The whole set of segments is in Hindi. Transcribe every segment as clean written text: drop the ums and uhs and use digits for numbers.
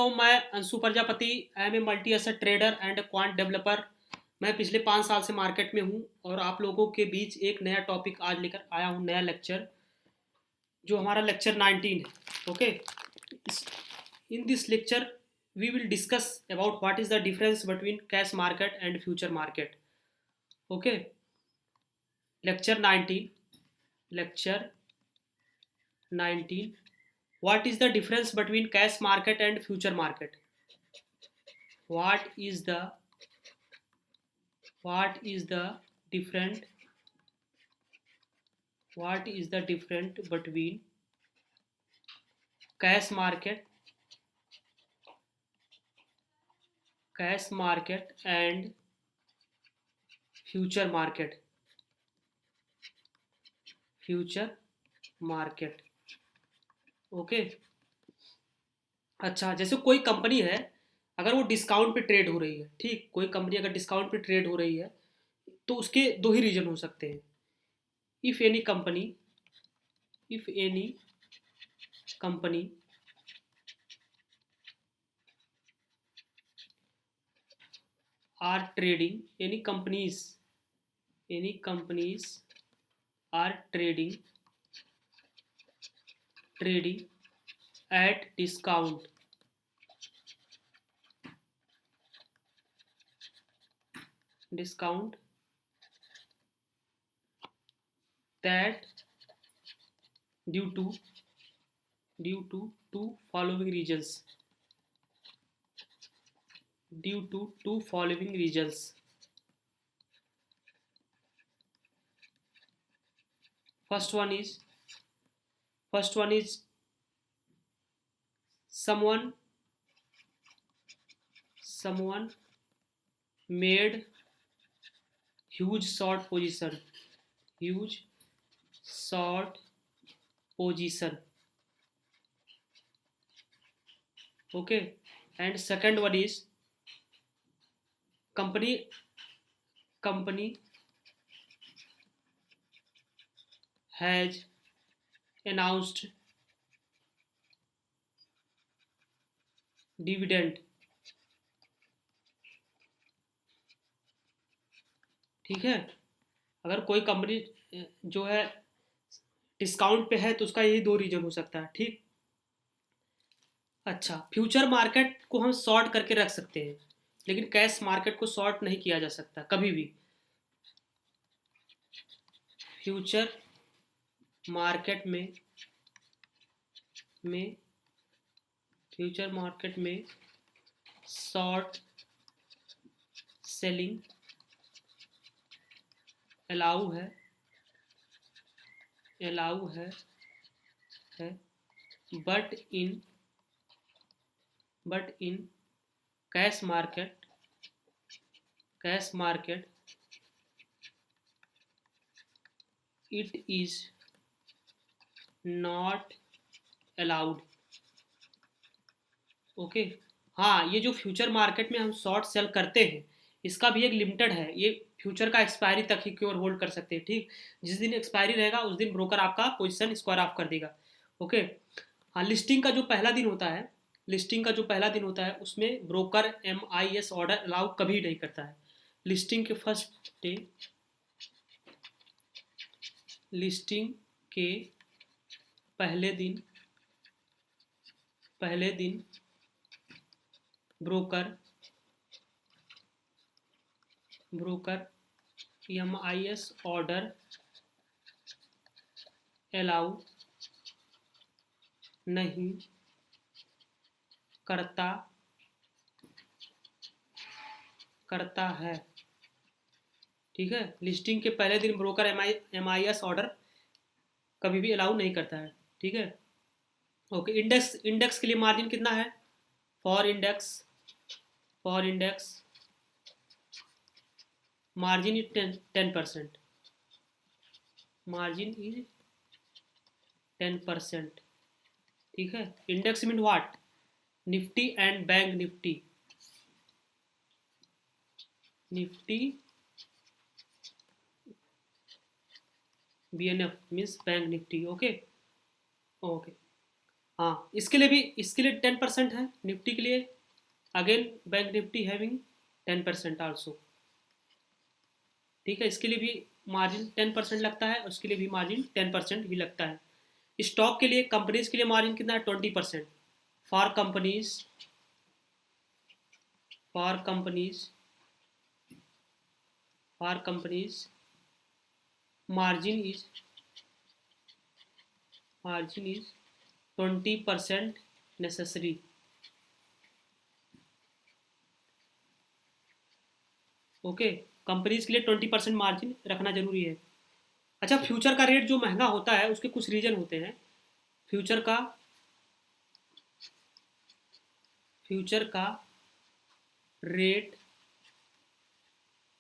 तो मैं Anshu Prajapati. I am a multi asset trader and quant developer. मैं पिछले 5 साल से मार्केट में हूँ और आप लोगों के बीच एक नया टॉपिक आज लेकर आया हूँ, नया लेक्चर, जो हमारा लेक्चर 19 है। Okay, in this lecture we will discuss about what is the difference between cash market and future market. Okay, lecture 19, lecture 19, what is the difference between cash market and future market? What is the different what is the difference between cash market and future market? Okay, अच्छा, जैसे कोई कंपनी है, अगर वो डिस्काउंट पे ट्रेड हो रही है, ठीक, कोई कंपनी अगर डिस्काउंट पे ट्रेड हो रही है तो उसके दो ही रीजन हो सकते हैं। If any company if any company are trading any companies are trading at discount that due to two following reasons. First one is someone made huge short position. Okay, and second one is company has announced dividend. ठीक है, अगर कोई कंपनी जो है डिस्काउंट पे है तो उसका यही दो रीजन हो सकता है। ठीक, अच्छा, फ्यूचर मार्केट को हम शॉर्ट करके रख सकते हैं, लेकिन कैश मार्केट को शॉर्ट नहीं किया जा सकता कभी भी। फ्यूचर मार्केट में शॉर्ट सेलिंग अलाउ है but in cash market it is not allowed. Okay, हाँ, ये जो फ्यूचर मार्केट में हम शॉर्ट सेल करते हैं, इसका भी एक लिमिटेड है। ये फ्यूचर का एक्सपायरी तक ही क्योर होल्ड कर सकते हैं। ठीक, जिस दिन एक्सपायरी रहेगा उस दिन ब्रोकर आपका पोजीशन स्क्वायर ऑफ कर देगा। ओके, हाँ, लिस्टिंग का जो पहला दिन होता है उसमें ब्रोकर MIS ऑर्डर अलाउ कभी नहीं करता है। लिस्टिंग के फर्स्ट डे लिस्टिंग के पहले दिन ब्रोकर MIS ऑर्डर अलाउ नहीं करता है। ठीक है, लिस्टिंग के पहले दिन ब्रोकर MIS ऑर्डर कभी भी अलाउ नहीं करता है। ठीक है, ओके, इंडेक्स के लिए मार्जिन कितना है? For index margin is 10%। Margin is 10%। ठीक है, index mean what? Nifty and bank Nifty BNF means bank Nifty. Okay, हाँ, इसके लिए 10% है निफ्टी के लिए। Again bank Nifty having 10% also. ठीक है, इसके लिए भी मार्जिन 10% लगता है और उसके लिए भी मार्जिन 10% ही लगता है। स्टॉक के लिए, कंपनीज के लिए मार्जिन कितना है? 20%। For companies, for companies, for companies margin is margin is 20% necessary। Okay, companies के लिए 20% मार्जिन रखना जरूरी है। अच्छा, फ्यूचर का रेट जो महंगा होता है उसके कुछ रीजन होते हैं। फ्यूचर का फ्यूचर का रेट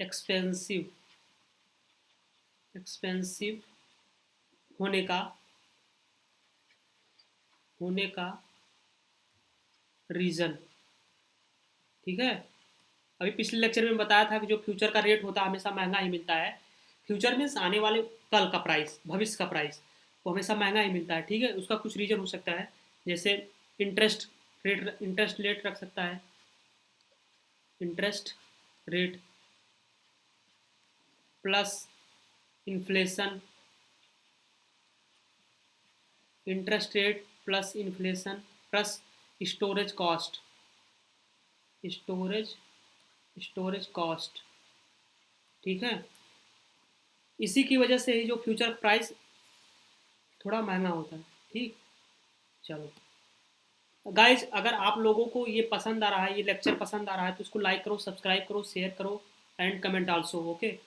एक्सपेंसिव एक्सपेंसिव होने का होने का रीज़न। ठीक है, अभी पिछले लेक्चर में बताया था कि जो फ्यूचर का रेट होता है हमेशा महंगा ही मिलता है। फ्यूचर मीन्स आने वाले कल का प्राइस, भविष्य का प्राइस, वो हमेशा महंगा ही मिलता है। ठीक है, उसका कुछ रीज़न हो सकता है, जैसे इंटरेस्ट रेट रख सकता है। Interest rate plus inflation, interest rate plus inflation plus storage cost, storage storage cost. ठीक है, इसी की वजह से ही जो फ्यूचर प्राइस थोड़ा महंगा होता है। ठीक, चलो गाइज, अगर आप लोगों को ये पसंद आ रहा है, ये लेक्चर पसंद आ रहा है, तो इसको लाइक करो, सब्सक्राइब करो, शेयर करो एंड कमेंट आल्सो। ओके,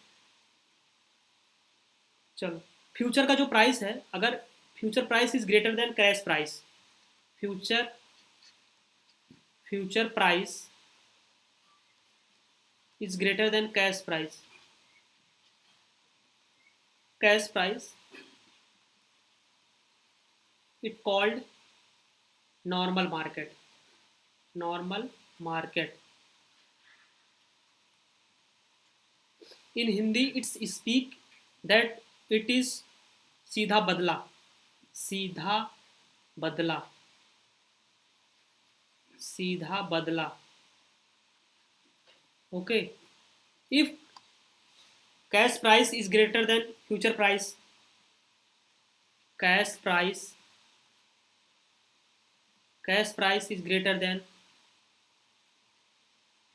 चलो, फ्यूचर का जो प्राइस है, अगर future price is greater than cash price, future future price is greater than cash price it called normal market. In Hindi it's speak that it is सीधा बदला सीधा बदला, सीधा बदला। Okay, if cash price is greater than future price, cash price cash price is greater than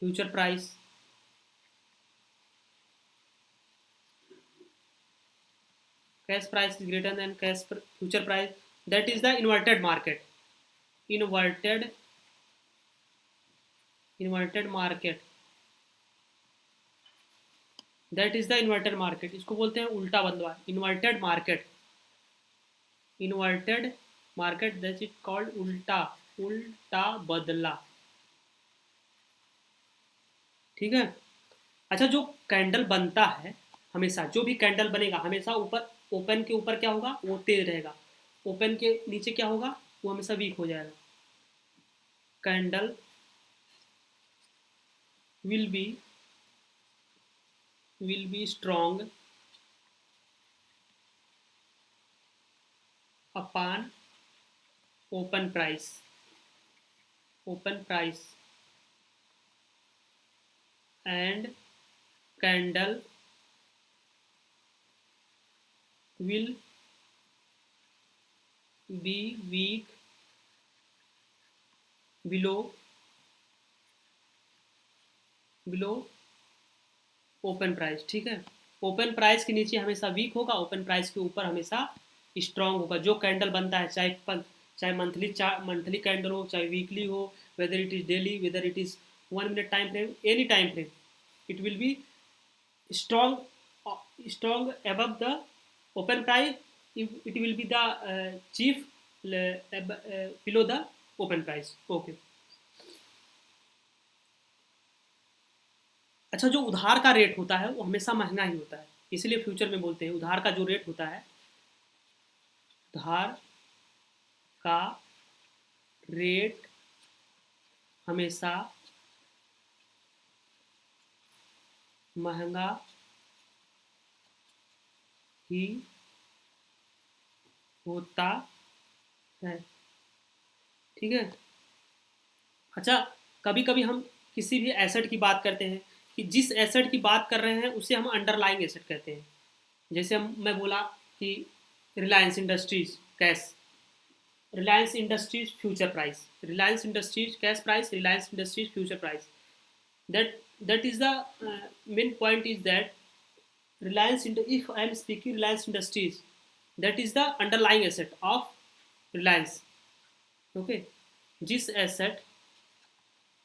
future price, cash price is greater than future price, that is the inverted inverted market that is the inverted market। इसको बोलते हैं उल्टा बदला, inverted market that is called उल्टा बदला। ठीक है, अच्छा, जो कैंडल बनता है, हमेशा जो भी कैंडल बनेगा हमेशा ऊपर, ओपन के ऊपर क्या होगा? वो तेज रहेगा। ओपन के नीचे क्या होगा? वो हमेशा वीक हो जाएगा। Candle will be strong upon open price and candle will be weak below open price. ठीक है, ओपन प्राइस के नीचे हमेशा वीक होगा, ओपन प्राइस के ऊपर हमेशा स्ट्रांग होगा। जो कैंडल बनता है, चाहे मंथली कैंडल हो, चाहे वीकली हो, whether it is daily, whether it is 1 minute time frame, any time frame, it will be strong above the open price, it will be the chief below the open price। okay, अच्छा, जो उधार का रेट होता है वो हमेशा महंगा ही होता है, इसलिए फ्यूचर में बोलते हैं उधार का जो रेट होता है, उधार का रेट हमेशा महंगा ही होता है। ठीक है। अच्छा, कभी कभी हम किसी भी एसेट की बात करते हैं कि जिस एसेट की बात कर रहे हैं उसे हम अंडरलाइंग एसेट कहते हैं। जैसे मैं बोला कि Reliance industries cash, Reliance industries future price, Reliance industries cash price, Reliance industries future price, that is the main point is that if I am speaking Reliance Industries, that is the underlying asset of Reliance. Okay, जिस एसेट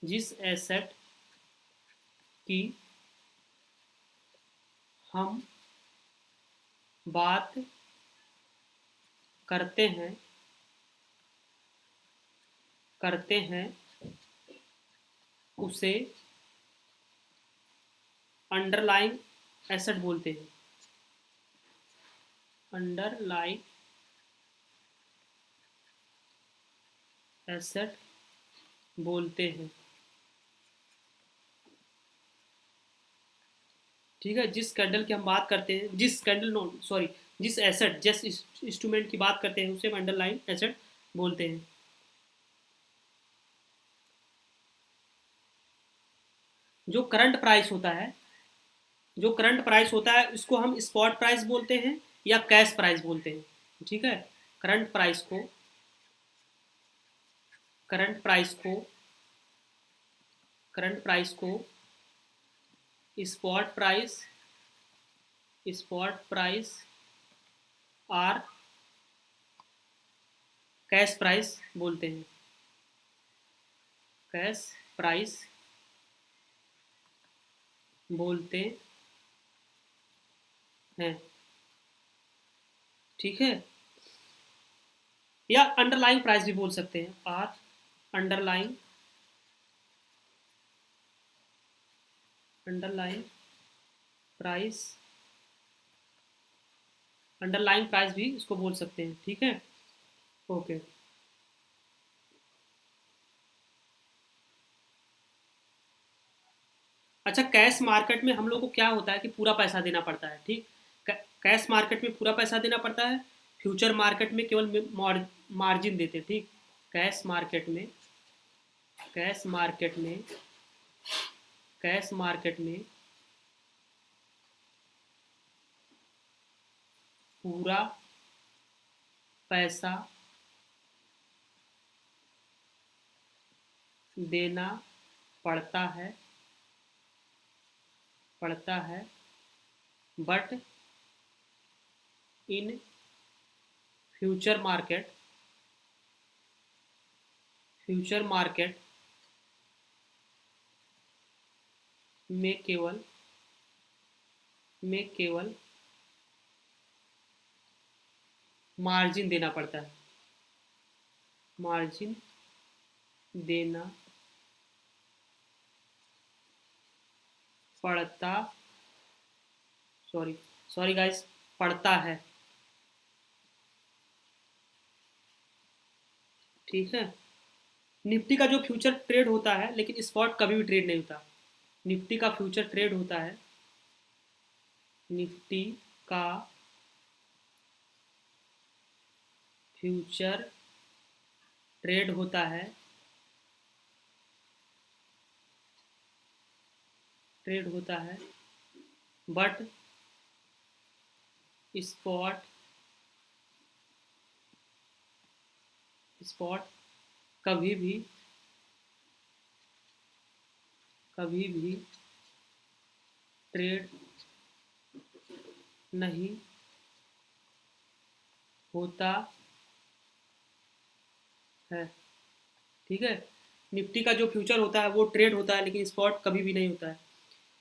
जिस एसेट की हम बात करते हैं उसे अंडरलाइंग एसेट बोलते हैं। अंडरलाइंग एसेट बोलते हैं। ठीक है, जिस कैंडल की हम बात करते हैं, जिस कैंडल नो सॉरी जिस एसेट जिस इंस्ट्रूमेंट की बात करते हैं उसे हम अंडरलाइन एसेट बोलते हैं। जो करंट प्राइस होता है, इसको हम स्पॉट प्राइस बोलते हैं या कैश प्राइस बोलते हैं। ठीक है, करंट प्राइस को करंट प्राइस को करंट प्राइस को स्पॉट प्राइस और कैश प्राइस बोलते हैं। कैश प्राइस बोलते हैं। ठीक है, या अंडरलाइंग प्राइस भी बोल सकते हैं। और अंडरलाइंग प्राइस भी इसको बोल सकते हैं। ठीक है, ओके। अच्छा, कैश मार्केट में हम लोग को क्या होता है कि पूरा पैसा देना पड़ता है। ठीक, कैश मार्केट में पूरा पैसा देना पड़ता है, फ्यूचर मार्केट में केवल मार्जिन देते हैं। ठीक, कैश मार्केट में कैश मार्केट में कैश मार्केट में पूरा पैसा देना पड़ता है बट इन फ्यूचर मार्केट में केवल मार्जिन देना पड़ता है। मार्जिन देना पड़ता सॉरी गाइस, पड़ता है। ठीक है, निफ्टी का जो फ्यूचर ट्रेड होता है, लेकिन स्पॉट कभी भी ट्रेड नहीं होता। निफ्टी का फ्यूचर ट्रेड होता है, निफ्टी का फ्यूचर ट्रेड होता है बट स्पॉट कभी भी ट्रेड नहीं होता है। ठीक है, निफ्टी का जो फ्यूचर होता है वो ट्रेड होता है, लेकिन स्पॉट कभी भी नहीं होता है।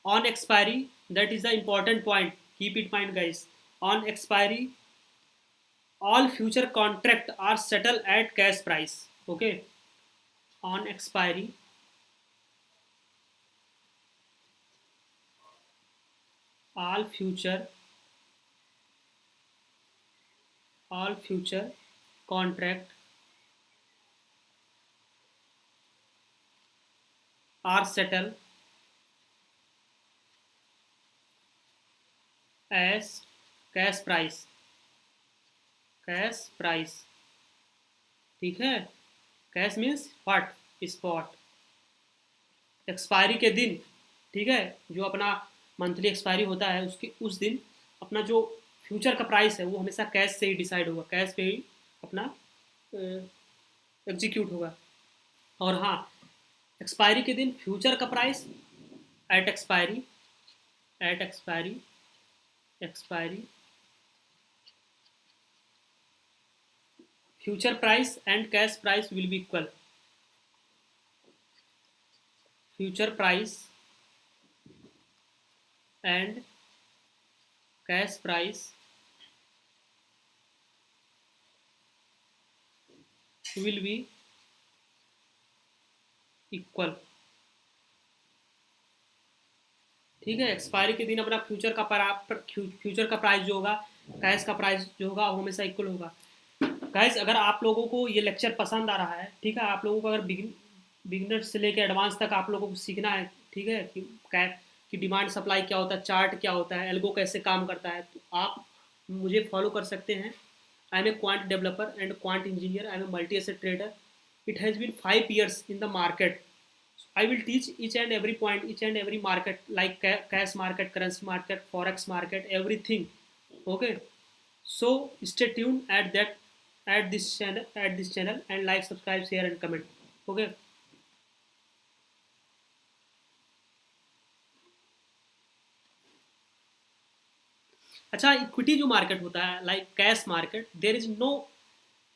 On expiry, that is the important point, keep it mind guys. On expiry all future contract are settled at cash price. Okay, on expiry all future contract are settled as cash price। ठीक है, cash means what, spot. Expiry के दिन, ठीक है, जो अपना मंथली एक्सपायरी होता है उसके उस दिन अपना जो फ्यूचर का प्राइस है वो हमेशा कैश से ही डिसाइड होगा, कैश पे ही अपना एग्जीक्यूट होगा। और हाँ, एक्सपायरी के दिन फ्यूचर का price at expiry, at expiry, expiry future price and cash price will be equal. Future price and cash price will be equal. ठीक है, एक्सपायरी के दिन अपना फ्यूचर का प्राइस जो होगा, कैश का प्राइस जो होगा वो हमेशा इक्वल होगा। गाइस, अगर आप लोगों को ये लेक्चर पसंद आ रहा है, ठीक है, आप लोगों को अगर बिगिनर से लेकर एडवांस तक आप लोगों को सीखना है, ठीक है, कि डिमांड सप्लाई क्या होता है, चार्ट क्या होता है, एल्गो कैसे काम करता है, तो आप मुझे फॉलो कर सकते हैं। I am a quant developer and quant engineer, I am a multi asset trader. It has been 5 years in the market. I will teach each and every point, each and every market, like cash market, currency market, forex market, everything. Okay, so stay tuned at this channel and like, subscribe, share and comment. Okay. अच्छा, इक्विटी जो मार्केट होता है, like cash market, there is no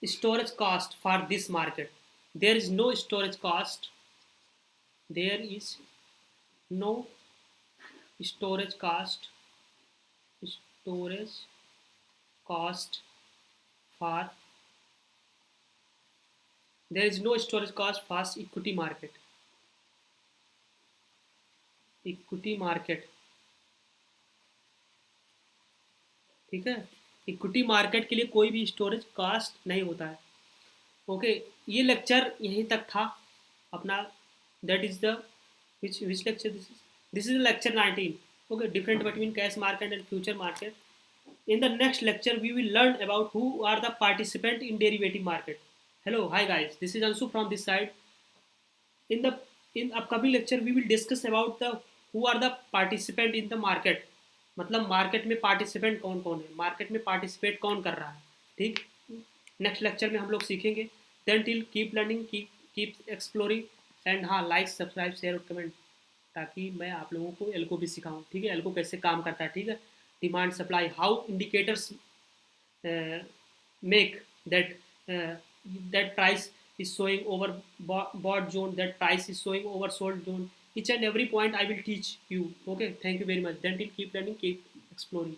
storage cost for this market. There is no storage cost, there is no storage cost, storage cost for, there is no storage cost for equity market, equity market। ठीक है, इक्विटी मार्केट के लिए कोई भी स्टोरेज कॉस्ट नहीं होता है। ओके, ये लेक्चर यहीं तक था अपना। That is the which lecture, this is lecture 19। Okay, different between cash market and future market. In the next lecture, we will learn about who are the participant in derivative market. Hello, hi guys, this is Ansu from this side. In the in upcoming lecture, we will discuss about the who are the participant in the market. मतलब मार्केट में पार्टिसिपेंट कौन कौन है, मार्केट में पार्टिसिपेट कौन कर रहा है। ठीक, नेक्स्ट लेक्चर में हम लोग सीखेंगे। Then till keep learning, keep exploring and हाँ, लाइक, सब्सक्राइब, शेयर और कमेंट, ताकि मैं आप लोगों को एल्को भी सिखाऊं। ठीक है, एल्को कैसे काम करता है। ठीक है, demand supply, how indicators make that that price is showing over bought zone, that price is showing oversold zone. Each and every point I will teach you. Okay, thank you very much. Then keep learning, keep exploring.